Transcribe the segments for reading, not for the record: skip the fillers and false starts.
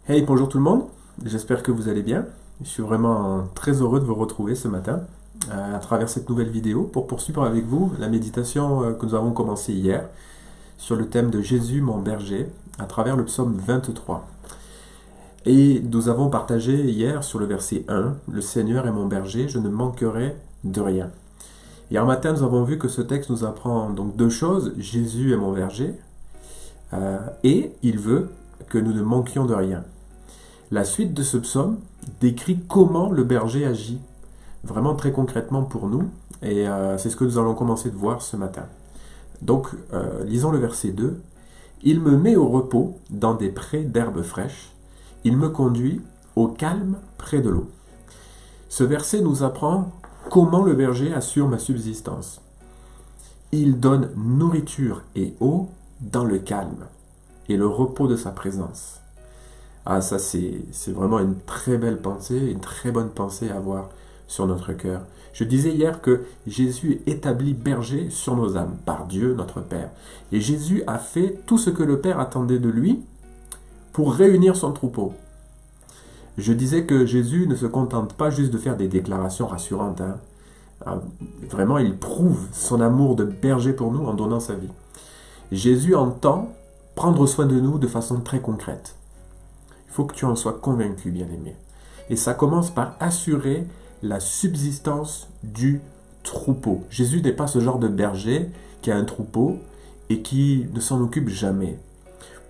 Hey, bonjour tout le monde, j'espère que vous allez bien. Je suis vraiment très heureux de vous retrouver ce matin à travers cette nouvelle vidéo pour poursuivre avec vous la méditation que nous avons commencée hier sur le thème de Jésus mon berger à travers le psaume 23. Et nous avons partagé hier sur le verset 1, le Seigneur est mon berger, je ne manquerai de rien. Hier matin, nous avons vu que ce texte nous apprend donc deux choses, Jésus est mon berger et il veut que nous ne manquions de rien. La suite de ce psaume décrit comment le berger agit, vraiment très concrètement pour nous, et c'est ce que nous allons commencer de voir ce matin. Donc, lisons le verset 2. « Il me met au repos dans des prés d'herbes fraîches, il me conduit au calme près de l'eau. » Ce verset nous apprend comment le berger assure ma subsistance. Il donne nourriture et eau dans le calme et le repos de sa présence. Ah, ça, c'est vraiment une très belle pensée, une très bonne pensée à avoir sur notre cœur. Je disais hier que Jésus est établi berger sur nos âmes, par Dieu notre Père. Et Jésus a fait tout ce que le Père attendait de lui pour réunir son troupeau. Je disais que Jésus ne se contente pas juste de faire des déclarations rassurantes. Vraiment, il prouve son amour de berger pour nous en donnant sa vie. Jésus entend prendre soin de nous de façon très concrète. Il faut que tu en sois convaincu, bien-aimé. Et ça commence par assurer la subsistance du troupeau. Jésus n'est pas ce genre de berger qui a un troupeau et qui ne s'en occupe jamais.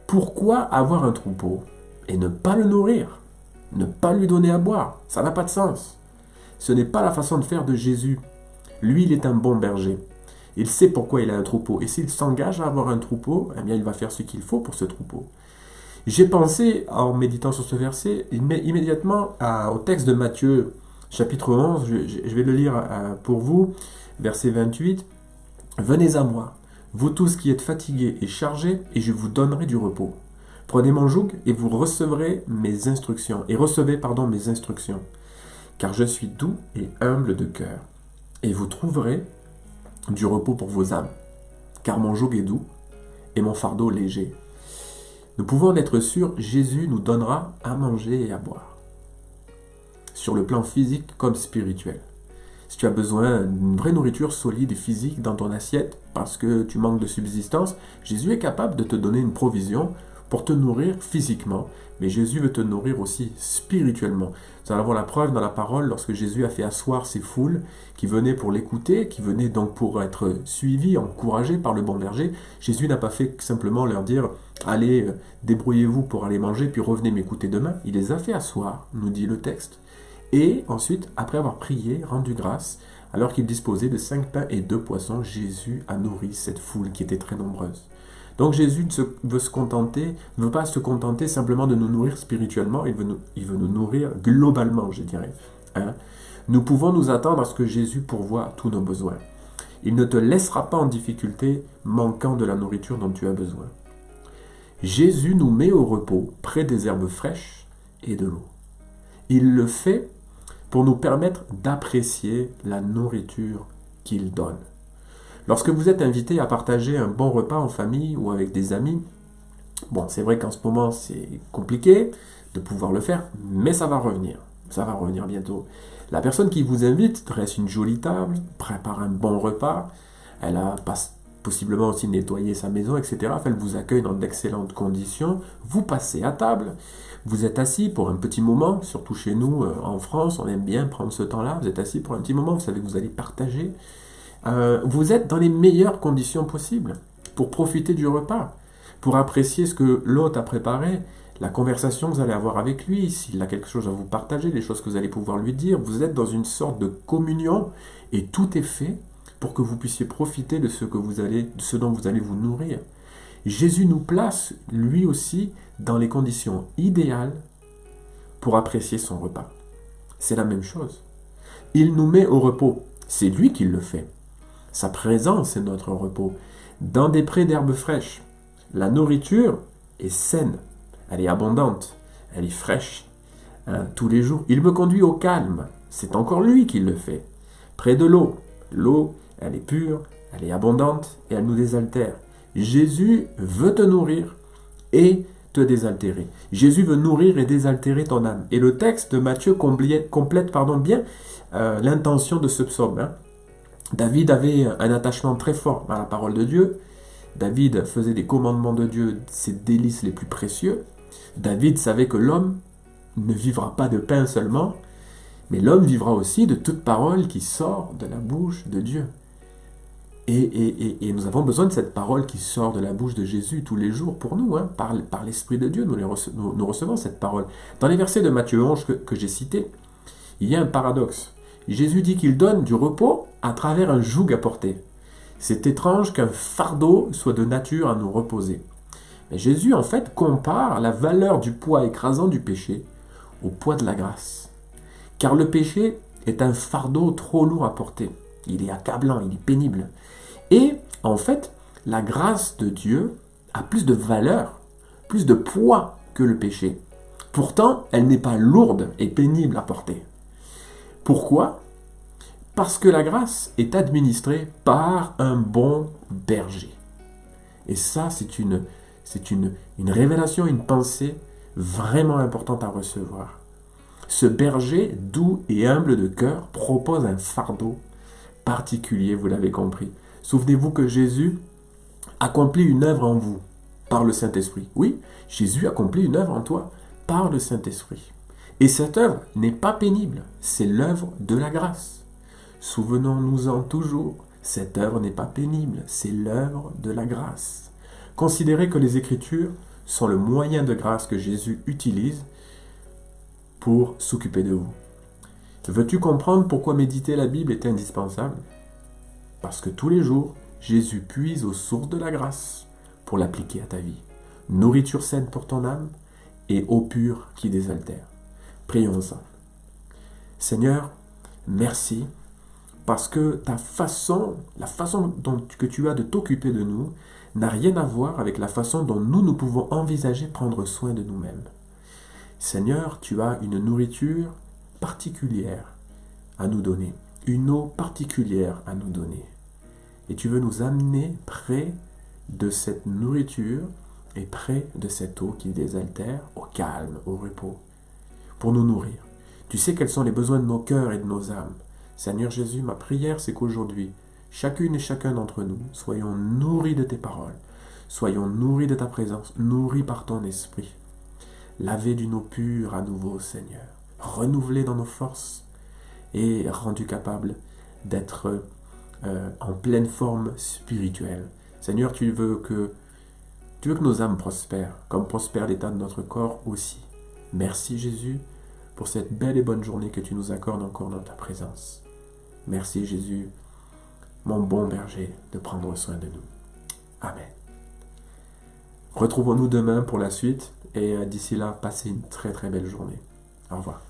Pourquoi avoir un troupeau et ne pas le nourrir, ne pas lui donner à boire? Ça n'a pas de sens. Ce n'est pas la façon de faire de Jésus. Lui, il est un bon berger. Il sait pourquoi il a un troupeau. Et s'il s'engage à avoir un troupeau, eh bien, il va faire ce qu'il faut pour ce troupeau. J'ai pensé, en méditant sur ce verset, immédiatement au texte de Matthieu, chapitre 11, je vais le lire pour vous, verset 28. « Venez à moi, vous tous qui êtes fatigués et chargés, et je vous donnerai du repos. Prenez mon joug et vous recevrez mes instructions, mes instructions. Car je suis doux et humble de cœur, et vous trouverez du repos pour vos âmes. Car mon joug est doux et mon fardeau léger. » Nous pouvons en être sûrs, Jésus nous donnera à manger et à boire. Sur le plan physique comme spirituel. Si tu as besoin d'une vraie nourriture solide et physique dans ton assiette parce que tu manques de subsistance, Jésus est capable de te donner une provision pour te nourrir physiquement. Mais Jésus veut te nourrir aussi spirituellement. Nous allons avoir la preuve dans la parole lorsque Jésus a fait asseoir ces foules qui venaient pour l'écouter, qui venaient donc pour être suivis, encouragés par le bon berger. Jésus n'a pas fait simplement leur dire « Allez, débrouillez-vous pour aller manger, puis revenez m'écouter demain ». Il les a fait asseoir, nous dit le texte. Et ensuite, après avoir prié, rendu grâce, alors qu'il disposait de 5 pains et 2 poissons, Jésus a nourri cette foule qui était très nombreuse. Donc Jésus ne veut pas se contenter simplement de nous nourrir spirituellement, il veut nous nourrir globalement, je dirais. Nous pouvons nous attendre à ce que Jésus pourvoie tous nos besoins. Il ne te laissera pas en difficulté, manquant de la nourriture dont tu as besoin. Jésus nous met au repos près des herbes fraîches et de l'eau. Il le fait pour nous permettre d'apprécier la nourriture qu'il donne. Lorsque vous êtes invité à partager un bon repas en famille ou avec des amis, bon, c'est vrai qu'en ce moment c'est compliqué de pouvoir le faire, mais ça va revenir. Ça va revenir bientôt. La personne qui vous invite dresse une jolie table, prépare un bon repas, elle a possiblement aussi nettoyé sa maison, etc. Elle vous accueille dans d'excellentes conditions, vous passez à table, vous êtes assis pour un petit moment, surtout chez nous en France, on aime bien prendre ce temps-là, vous êtes assis pour un petit moment, vous savez que vous allez partager. Vous êtes dans les meilleures conditions possibles pour profiter du repas, pour apprécier ce que l'hôte a préparé, la conversation que vous allez avoir avec lui, s'il a quelque chose à vous partager, les choses que vous allez pouvoir lui dire. Vous êtes dans une sorte de communion et tout est fait pour que vous puissiez profiter de ce dont vous allez vous nourrir. Jésus nous place, lui aussi, dans les conditions idéales pour apprécier son repas. C'est la même chose. Il nous met au repos. C'est lui qui le fait. Sa présence est notre repos. Dans des prés d'herbes fraîches. La nourriture est saine. Elle est abondante. Elle est fraîche. Tous les jours. Il me conduit au calme. C'est encore lui qui le fait. Près de l'eau. L'eau, elle est pure, elle est abondante et elle nous désaltère. Jésus veut te nourrir et te désaltérer. Jésus veut nourrir et désaltérer ton âme. Et le texte de Matthieu complète bien l'intention de ce psaume. Hein. David avait un attachement très fort à la parole de Dieu. David faisait des commandements de Dieu ses délices les plus précieux. David savait que l'homme ne vivra pas de pain seulement, mais l'homme vivra aussi de toute parole qui sort de la bouche de Dieu. Et nous avons besoin de cette parole qui sort de la bouche de Jésus tous les jours pour nous, hein, par l'Esprit de Dieu, nous recevons cette parole. Dans les versets de Matthieu 11 que j'ai cités, il y a un paradoxe. Jésus dit qu'il donne du repos à travers un joug à porter. C'est étrange qu'un fardeau soit de nature à nous reposer. Mais Jésus, en fait, compare la valeur du poids écrasant du péché au poids de la grâce. Car le péché est un fardeau trop lourd à porter. Il est accablant, il est pénible. Et, en fait, la grâce de Dieu a plus de valeur, plus de poids que le péché. Pourtant, elle n'est pas lourde et pénible à porter. Pourquoi ? Parce que la grâce est administrée par un bon berger. Et ça, c'est une révélation, une pensée vraiment importante à recevoir. Ce berger, doux et humble de cœur, propose un fardeau particulier, vous l'avez compris. Souvenez-vous que Jésus accomplit une œuvre en vous par le Saint-Esprit. Oui, Jésus accomplit une œuvre en toi par le Saint-Esprit. Et cette œuvre n'est pas pénible, c'est l'œuvre de la grâce. Souvenons-nous-en toujours, cette œuvre n'est pas pénible, c'est l'œuvre de la grâce. Considérez que les Écritures sont le moyen de grâce que Jésus utilise pour s'occuper de vous. Veux-tu comprendre pourquoi méditer la Bible est indispensable ? Parce que tous les jours, Jésus puise aux sources de la grâce pour l'appliquer à ta vie. Nourriture saine pour ton âme et eau pure qui désaltère. Prions ensemble. Seigneur, merci parce que la façon que tu as de t'occuper de nous n'a rien à voir avec la façon dont nous pouvons envisager prendre soin de nous-mêmes. Seigneur, tu as une nourriture particulière à nous donner, une eau particulière à nous donner. Et tu veux nous amener près de cette nourriture et près de cette eau qui désaltère, au calme, au repos, pour nous nourrir. Tu sais quels sont les besoins de nos cœurs et de nos âmes. Seigneur Jésus, ma prière, c'est qu'aujourd'hui, chacune et chacun d'entre nous, soyons nourris de tes paroles, soyons nourris de ta présence, nourris par ton esprit. Lavés d'une eau pure à nouveau, Seigneur, renouvelés dans nos forces et rendus capables d'être en pleine forme spirituelle. Seigneur, tu veux que nos âmes prospèrent, comme prospère l'état de notre corps aussi. Merci Jésus pour cette belle et bonne journée que tu nous accordes encore dans ta présence. Merci Jésus, mon bon berger, de prendre soin de nous. Amen. Retrouvons-nous demain pour la suite et d'ici là, passez une très très belle journée. Au revoir.